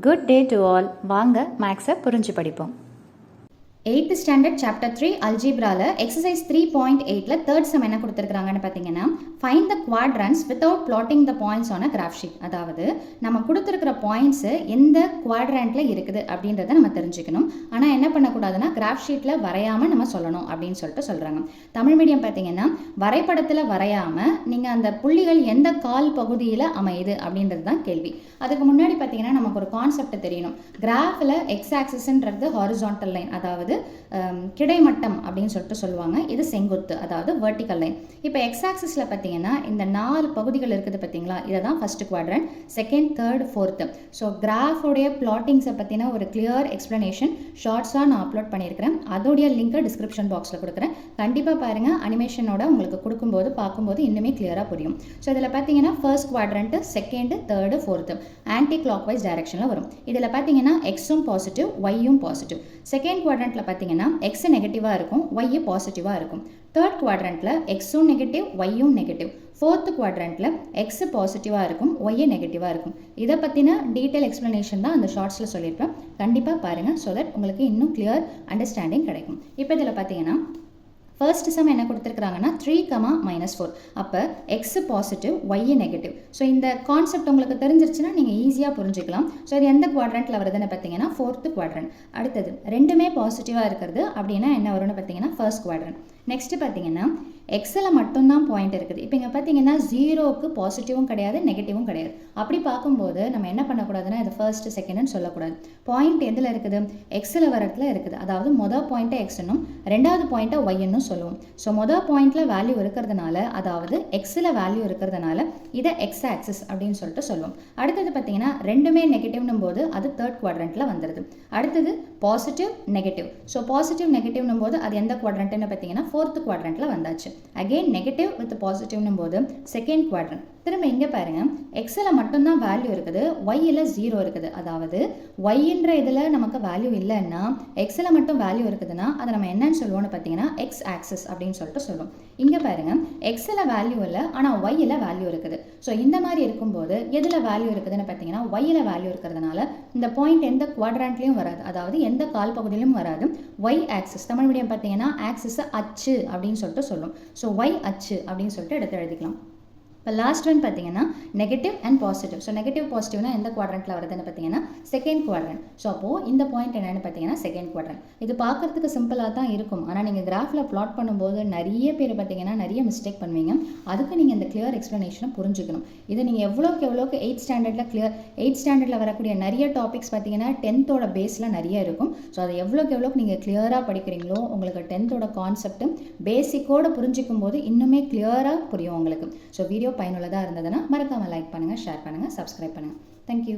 Good day to all. வாங்க மேக்ஸை புரிஞ்சு படிப்போம். 8th ஸ்டாண்டர்ட் சாப்டர் 3 அல்ஜீப்ரால எக்ஸசைஸ் 3.8ல தேர்ட் சம் என்ன கொடுத்துருக்காங்கன்னு பார்த்தீங்கன்னா, find the quadrants without plotting the points on a graph sheet. அதாவது நம்ம கொடுத்துருக்கிற பாயிண்ட்ஸு எந்த குவாட்ரண்ட்ல இருக்குது அப்படின்றத நம்ம தெரிஞ்சுக்கணும். ஆனால் என்ன பண்ணக்கூடாதுன்னா கிராஃப் ஷீட்டில் வரையாமல் நம்ம சொல்லணும் அப்படின்னு சொல்லிட்டு சொல்கிறாங்க. தமிழ் மீடியம் பார்த்தீங்கன்னா வரைபடத்தில் வரையாமல் நீங்கள் அந்த புள்ளிகள் எந்த கால் பகுதியில் அமையுது அப்படின்றது தான் கேள்வி. அதுக்கு முன்னாடி பார்த்தீங்கன்னா நமக்கு ஒரு கான்செப்ட் தெரியணும். கிராஃபில் எக்ஸ் ஆக்சிஸ்ன்றது ஹாரிசான்டல் லைன், அதாவது கிடைமட்டம் அப்படின்னு சொல்லிட்டு சொல்லுவாங்க. இது செங்குத்து, அதாவது வெர்டிக்கல் லைன். இப்போ எக்ஸ் ஆக்சிஸில் பார்த்தீங்கன்னா இந்த 4 பகுதிகள் இருக்குது பார்த்தீங்களா, இதை தான் first quadrant, second, third, fourth. So கிராஃபோடைய பிளாட்டிங்ஸை பற்றின ஒரு கிளியர் எக்ஸ்ப்ளனேஷன் ஷார்ட்ஸாக நான் அப்லோட் பண்ணியிருக்கிறேன். அதோடைய லிங்கை டிஸ்கிரிப்ஷன் பாக்ஸில் கொடுக்குறேன். கண்டிப்பாக பாருங்கள். அனிமேஷனோட உங்களுக்கு கொடுக்கும்போது பார்க்கும்போது இன்னுமே கிளியராக புரியும். ஸோ இதில் பார்த்தீங்கன்னா first quadrant, second, third, fourth anticlockwise டைரக்ஷனில் வரும். இதில் பார்த்தீங்கன்னா எக்ஸும் பாசிட்டிவ், ஒய்யும் பாசிட்டிவ். செகண்ட் குவாட்ரண்ட்டில் பார்த்தீங்கன்னா எக்ஸ் நெகட்டிவாக இருக்கும், ஒய் பாசிட்டிவாக இருக்கும். தேர்ட் குவாட்ரண்ட்டில் எக்ஸும் நெகட்டிவ், ஒய்யும் நெகட்டிவ். ஃபோர்த்து குவாட்ரண்ட்டில் எக்ஸ் பாசிட்டிவாக இருக்கும், ஒய்யே நெகட்டிவாக இருக்கும். இதை பற்றின டீட்டெயில் எக்ஸ்ப்ளனேஷன் தான் அந்த ஷார்ட்ஸில் சொல்லியிருப்பேன். கண்டிப்பாக பாருங்கள். ஸோ தட் உங்களுக்கு இன்னும் கிளியர் அண்டர்ஸ்டாண்டிங் கிடைக்கும். இப்போ இதில் பார்த்தீங்கன்னா ஃபர்ஸ்ட் சம் என்ன கொடுத்துருக்காங்கன்னா 3, -4. அப்போ X positive, Y negative. So இந்த கான்செப்ட் உங்களுக்கு தெரிஞ்சிருச்சுன்னா நீங்கள் ஈஸியாக புரிஞ்சுக்கலாம். ஸோ இது எந்த குவாட்ரண்ட்டில் வருதுன்னு பார்த்தீங்கன்னா ஃபோர்த்து குவாட்ரண்ட். அடுத்தது ரெண்டுமே பாசிட்டிவாக இருக்கிறது அப்படின்னா என்ன வரும்னு பார்த்தீங்கன்னா ஃபர்ஸ்ட் குவாட்ரண்ட். நெக்ஸ்ட்டு பார்த்தீங்கன்னா எக்ஸில் மட்டும்தான் பாயிண்ட் இருக்குது. இப்போ இங்கே பார்த்தீங்கன்னா 0க்கு பாசிட்டிவும் கிடையாது, நெகட்டிவும் கிடையாது. அப்படி பார்க்கும்போது நம்ம என்ன பண்ணக்கூடாதுன்னா இது ஃபர்ஸ்ட், செகண்ட்னு சொல்லக்கூடாது. பாயிண்ட் எதில் இருக்குது? எக்ஸில் வரத்துல இருக்குது. அதாவது மொதல் பாயிண்ட்டை எக்ஸ்னும் ரெண்டாவது பாயிண்ட்டை ஒய்ன்னு சொல்லுவோம். ஸோ மொதல் பாயிண்ட்டில் வேல்யூ இருக்கிறதுனால, அதாவது எக்ஸில் வேல்யூ இருக்கிறதுனால இதை எக்ஸ் ஆக்சிஸ் அப்படின்னு சொல்லிட்டு சொல்லுவோம். அடுத்தது பார்த்தீங்கன்னா ரெண்டுமே நெகட்டிவ்னும் போது அது தேர்ட் குவாட்ரண்ட்டில் வந்துடுது. அடுத்தது பாசிட்டிவ், நெகட்டிவ். ஸோ பாசிட்டிவ், நெகட்டிவ்னும் போது அது எந்த குவாட்ரண்ட்டுன்னு பார்த்தீங்கன்னா ஃபோர்த்து குவாட்ரண்ட்டில் வந்தாச்சு. அகெயின் நெகட்டிவ் வித் பாசிட்டிவ்னும் போது செகண்ட் குவாட்ரண்ட். திரும்ப இங்கே பாருங்க, எக்ஸில் மட்டும்தான் வேல்யூ இருக்குது, ஒய்யில் 0 இருக்குது. அதாவது ஒய்ன்ற இதில் நமக்கு வேல்யூ இல்லைன்னா எக்ஸில் மட்டும் வேல்யூ இருக்குதுன்னா அதை நம்ம என்னன்னு சொல்லுவோம்னு பார்த்தீங்கன்னா எக்ஸ் ஆக்சிஸ் அப்படின்னு சொல்லிட்டு சொல்லுவோம். இங்கே பாருங்க, எக்ஸில் வேல்யூ இல்லை ஆனால் ஒய்யில் வேல்யூ இருக்குது. ஸோ இந்த மாதிரி இருக்கும்போது எதில் வேல்யூ இருக்குதுன்னு பார்த்தீங்கன்னா ஒய்யில் வேல்யூ இருக்கிறதுனால இந்த பாயிண்ட் எந்த குவாட்ரண்ட்லையும் வராது, அதாவது எந்த கால் பகுதியிலும் வராது. ஒய் ஆக்சிஸ், தமிழ் மீடியம் பார்த்தீங்கன்னா ஆக்சிஸ் அச்சு அப்படின்னு சொல்லிட்டு சொல்லும். ஸோ ஒய் அச்சு அப்படின்னு சொல்லிட்டு எடுத்து எழுதிக்கலாம். இப்போ லாஸ்ட் ஒன் பார்த்தீங்கன்னா negative and positive. So negative பாசிட்டிவ்னா எந்த குவாட்ரண்ட்டில் வருதுன்னு பார்த்தீங்கன்னா செகண்ட் குவாட்ரண்ட். ஸோ அப்போது இந்த பாயிண்ட் என்னென்னு பார்த்தீங்கன்னா செகண்ட் குவாட்ரண்ட். இது பார்க்குறதுக்கு சிம்பிளாக தான் இருக்கும், ஆனால் நீங்கள் கிராஃபில் பிளாட் பண்ணும்போது நிறைய பேர் பார்த்தீங்கன்னா நிறைய மிஸ்டேக் பண்ணுவீங்க. அதுக்கு நீங்கள் இந்த கிளியர் எக்ஸ்ப்ளனேஷனை புரிஞ்சுக்கணும். இதை நீங்கள் எவ்வளோக்கு 8th ஸ்டாண்டர்டில் 8th ஸ்டாண்டர்டில் வரக்கூடிய நிறைய டாபிக்ஸ் பார்த்தீங்கன்னா 10th பேஸில் நிறைய இருக்கும். ஸோ அதை எவ்வளோக்கு நீங்கள் கிளியராக படிக்கிறீங்களோ உங்களுக்கு 10th கான்செப்ட்டு பேசிக்கோடு புரிஞ்சிக்கும் போது இன்னுமே கிளியராக புரியும் உங்களுக்கு. ஸோ வீடியோ பயனுள்ளதாக இருந்ததுன்னா மறக்காமல் லைக் பண்ணுங்கள், ஷேர் பண்ணுங்கள், சப்ஸ்கிரைப் பண்ணுங்கள். தேங்க்யூ.